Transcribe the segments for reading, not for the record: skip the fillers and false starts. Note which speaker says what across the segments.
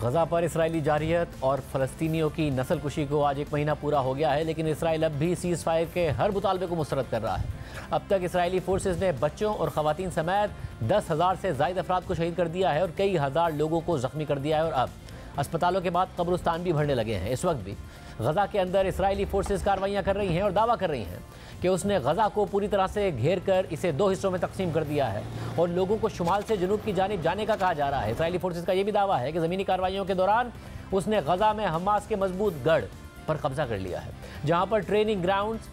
Speaker 1: गजा पर इसराइली जारियत और फ़लस्तीनियों की नस्ल कुशी को आज 1 महीना पूरा हो गया है, लेकिन इसराइल अब भी सीज़ फायर के हर मुतालबे को मुस्तरद कर रहा है। अब तक इसराइली फोर्सेज ने बच्चों और ख़वातीन समेत 10,000 से ज़ायद अफराद को शहीद कर दिया है और कई हज़ार लोगों को ज़ख्मी कर दिया है और अब अस्पतालों के बाद कब्रिस्तान भी भरने लगे हैं। इस वक्त भी गजा के अंदर इसराइली फोर्सेज कार्रवाइयाँ कर रही हैं और दावा कर रही हैं कि उसने गजा को पूरी तरह से घेर कर इसे 2 हिस्सों में तकसीम कर दिया है और लोगों को शुमाल से जनूब की जानिब जाने का कहा जा रहा है। इसराइली फोर्सेज का यह भी दावा है कि ज़मीनी कार्रवाइयों के दौरान उसने गजा में हमास के मजबूत गढ़ पर कब्जा कर लिया है, जहाँ पर ट्रेनिंग ग्राउंड्स,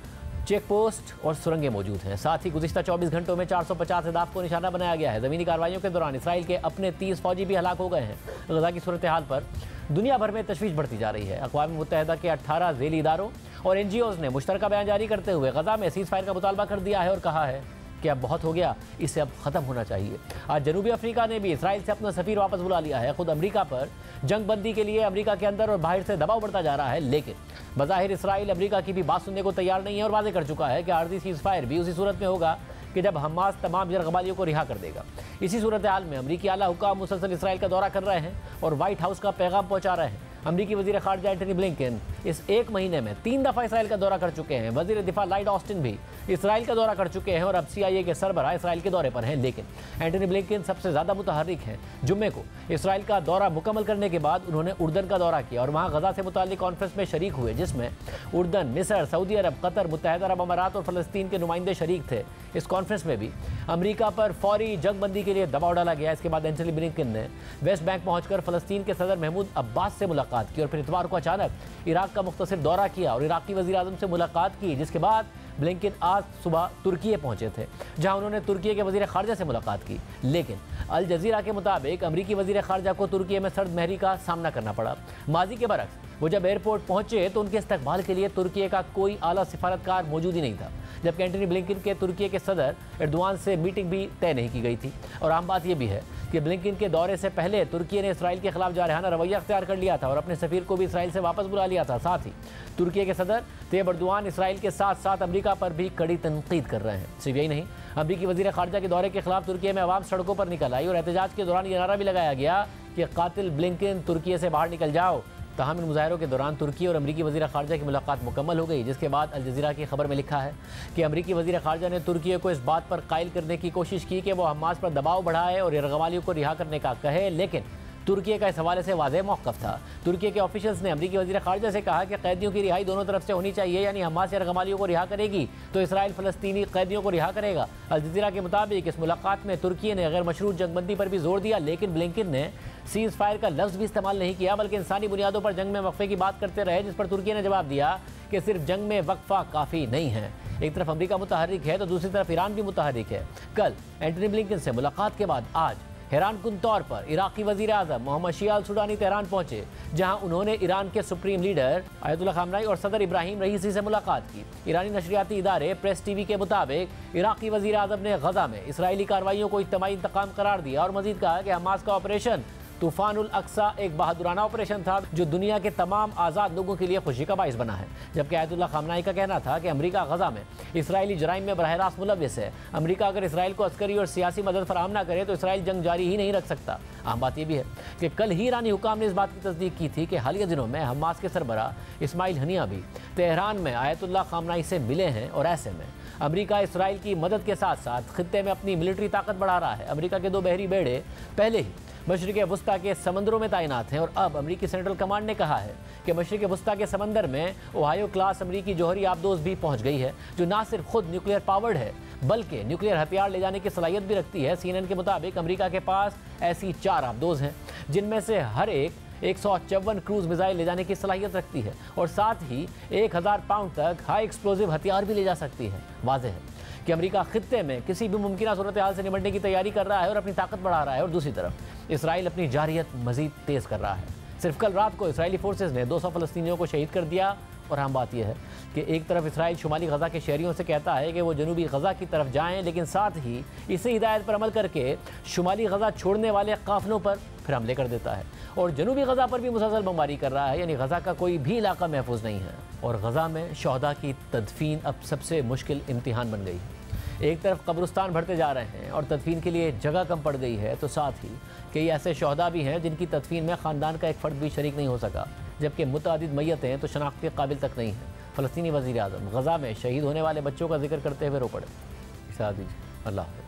Speaker 1: चेक पोस्ट और सुरंगें मौजूद हैं। साथ ही गुज़िश्ता 24 घंटों में 450 अहदाफ को निशाना बनाया गया है। ज़मीनी कार्रवाइयों के दौरान इसराइल के अपने 30 फौजी भी हलाक हो गए हैं। गजा की सूरत हाल पर दुनिया भर में तशवीश बढ़ती जा रही है। अक़वाम मुत्तहिदा के 18 ज़ेली इदारों और NGOs ने मुश्तरका बयान जारी करते हुए गजा में सीज़ फायर का मुतालबा कर दिया है और कहा है कि अब बहुत हो गया, इसे अब ख़त्म होना चाहिए। आज जनूबी अफ्रीका ने भी इसराइल से अपना सफ़ीर वापस बुला लिया है। खुद अमरीका पर जंग बंदी के लिए अमरीका के अंदर और बाहर से दबाव बढ़ता जा रहा है, लेकिन बज़ाहिर इसराइल अमरीका की भी बात सुनने को तैयार नहीं है और वाज़ेह कर चुका है कि आर्जी सीज़ फायर भी उसी सूरत में होगा कि जब हमास तमाम यरग़मालियों को रिहा कर देगा। इसी सूरत हाल में अमरीकी आला हुकाम मुसलसल इसराइल का दौरा कर रहे हैं और वाइट हाउस का पैगाम पहुँचा रहे हैं। अमरीकी वज़ीर ख़ारिजा एंटनी ब्लिंकन इस 1 महीने में 3 दफ़ा इसराइल का दौरा कर चुके हैं। वज़ीर दिफा लॉयड ऑस्टिन भी इसराइल का दौरा कर चुके हैं और अब CIA के सरबराह इसराइल के दौरे पर हैं। लेकिन एंटनी ब्लिंकन सबसे ज़्यादा मुतहर्रिक हैं। जुम्मे को इसराइल का दौरा मुकम्मल करने के बाद उन्होंने उर्दन का दौरा किया और वहाँ गजा से मुताल्लिक़ कॉन्फ्रेंस में शरीक हुए, जिसमें उर्दन, मिस्र, सऊदी अरब, कतर, मुत्तहिदा अरब अमारात और फ़लस्तीन के नुमाइंदे शरीक थे। इस कॉन्फ्रेंस में भी अमरीका पर फौरी जंगबंदी के लिए दबाव डाला गया। इसके बाद एंटनी ब्लिंकन ने वेस्ट बैंक पहुँचकर फ़लस्तीन के सदर महमूद अब्बास से मुलाकात की और फिर इतवार को अचानक इराक का मुख्तसर दौरा किया और इराक़ी वज़ीर आज़म से मुलाकात की, जिसके बाद ब्लिंकन आज सुबह तुर्की पहुंचे थे, जहां उन्होंने तुर्की के वज़ीर ख़ारिजा से मुलाकात की। लेकिन अल जज़ीरा के मुताबिक अमरीकी वज़ीर ख़ारिजा को तुर्की में सर्द महरी का सामना करना पड़ा। माजी के बरक्स वो जब एयरपोर्ट पहुंचे तो उनके इस्तकबाल के लिए तुर्की का कोई आला सिफारतकार मौजूद ही नहीं था, जबकि एंटनी ब्लिंकन के तुर्की के सदर एर्दोआन से मीटिंग भी तय नहीं की गई थी। और आम बात यह भी है कि ब्लिंकन के दौरे से पहले तुर्की ने इसराइल के खिलाफ जारहाना रवैया अख्तियार कर लिया था और अपने सफ़ीर को भी इसराइल से वापस बुला लिया था। साथ ही तुर्की के सदर तैयब एर्दोआन इसराइल के साथ साथ अमरीका पर भी कड़ी तनकीद कर रहे हैं। सिर्फ यही नहीं, अमरीकी वज़ीर ख़ारिजा के दौरे के खिलाफ तुर्की में अवाम सड़कों पर निकल आई और एहतजाज के दौरान ये नारा भी लगाया गया कि कातिल ब्लिंकन तुर्की से बाहर निकल जाओ। तहम इन मुजाहरों के दौरान तुर्की और अमरीकी वज़ीर ख़ारिजा की मुलाकात मुकम्मल हो गई, जिसके बाद अल जज़ीरा की खबर में लिखा है कि अमरीकी वज़ीर ख़ारिजा ने तुर्की को इस बात पर कायल करने की कोशिश की कि वो हमास पर दबाव बढ़ाए और यरग़मालियों को रिहा करने का कहे, लेकिन तुर्की का इस हवाले से वाज़ेह मौक़िफ़ था। तुर्की के ऑफिशियल्स ने अमरीकी वज़ीर ख़ारिजा से कहा कि कैदियों की रिहाई दोनों तरफ से होनी चाहिए, यानी हमास यरग़मालियों को रिहा करेगी तो इसराइल फ़लस्तीनी कैदियों को रिहा करेगा। अल जज़ीरा के मुताबिक इस मुलाकात में तुर्की ने गैर मशरूत जंगबंदी पर भी जोर दिया, लेकिन ब्लिंकन ने सीज़ फायर का लफ्ज़ भी इस्तेमाल नहीं किया, बल्कि इंसानी बुनियादों पर जंग में वक्फे की बात करते रहे, जिस पर तुर्की ने जवाब दिया कि सिर्फ जंग में वक्फा काफ़ी नहीं है। एक तरफ अमरीका मुतहर्रिक है तो दूसरी तरफ ईरान भी मुतहर्रिक है। कल एंटनी ब्लिंकन से मुलाकात के बाद आज हैरानकुन तौर पर इराक़ी वज़ीर आज़म मोहम्मद शिया अल सुडानी तेहरान पहुंचे, जहां उन्होंने ईरान के सुप्रीम लीडर आयतुल्लाह ख़ामनेई और सदर इब्राहिम रईसी से मुलाकात की। ईरानी नशरियाती इदारे प्रेस TV के मुताबिक इराक़ी वज़ीर आज़म ने गजा में इसराइली कार्रवाइयों को इज्तिमाई इंतकाम करार दिया और मज़ीद कहा कि हमास का ऑपरेशन तूफ़ानुल अक्सा एक बहादुराना ऑपरेशन था जो दुनिया के तमाम आज़ाद लोगों के लिए खुशी का बाइस बना है। जबकि आयतुल्लाह ख़ामनेई का कहना था कि अमरीका गजा में इसराइली जराइम में बरह रास्त मुलव्विस है। अमरीका अगर इसराइल को अस्करी और सियासी मदद फराहम ना करे तो इसराइल जंग जारी ही नहीं रख सकता। आम बात यह भी है कि कल ही ईरानी हुकाम ने इस बात की तस्दीक की थी कि हालिया दिनों में हमास के सरबराह इस्माइल हनिया भी तेहरान में आयतुल्लाह ख़ामनेई से मिले हैं और ऐसे में अमरीका इसराइल की मदद के साथ साथ खित्ते में अपनी मिलिट्री ताकत बढ़ा रहा है। अमरीका के 2 बहरी बेड़े पहले ही मशरिक़ वुस्ता के समंदरों में तैनात हैं और अब अमरीकी सेंट्रल कमांड ने कहा है कि मशरिक़ वुस्ता के समंदर में ओहायो क्लास अमरीकी जौहरी आबदोज़ भी पहुंच गई है, जो ना सिर्फ खुद न्यूक्लियर पावर्ड है बल्कि न्यूक्लियर हथियार ले जाने की सलाहियत भी रखती है। CNN के मुताबिक अमरीका के पास ऐसी 4 आबदोज़ हैं, जिनमें से हर एक 154 क्रूज़ मिसाइल ले जाने की सलाहियत रखती है और साथ ही 1000 पाउंड तक हाई एक्सप्लोजिव हथियार भी ले जा सकती है। वाज़ेह है कि अमरीका खित्ते में किसी भी मुमकिन सूरत हाल से निपटने की तैयारी कर रहा है और अपनी ताकत बढ़ा रहा है और दूसरी तरफ इसराइल अपनी जारियत मज़ीद तेज़ कर रहा है। सिर्फ कल रात को इसराइली फोर्सेज ने 200 फ़लस्तीनियों को शहीद कर दिया और अहम बात यह है कि एक तरफ इसराइल शुमाली गजा के शहरियों से कहता है कि वो जनूबी गजा की तरफ जाएं, लेकिन साथ ही इसी हिदायत पर अमल करके शुमाली गजा छोड़ने वाले काफिलों पर फिर हमले कर देता है और जनूबी गजा पर भी मुसलसल बमबारी कर रहा है, यानी गजा का कोई भी इलाका महफूज नहीं है और गजा में शहदा की तदफीन अब सबसे मुश्किल इम्तिहान बन गई है। एक तरफ कब्रिस्तान भरते जा रहे हैं और तदफीन के लिए जगह कम पड़ गई है, तो साथ ही कई ऐसे शहदा भी हैं जिनकी तदफीन में ख़ानदान का एक फ़र्द भी शरीक नहीं हो सका, जबकि मुतअद्दिद मैयतें तो शनाख्त के काबिल तक नहीं हैं। फ़लस्तीनी वज़ीर आज़म गज़ा में शहीद होने वाले बच्चों का जिक्र करते हुए रो पड़े। इजाज़त दीजिए, अल्लाह हाफ़िज़।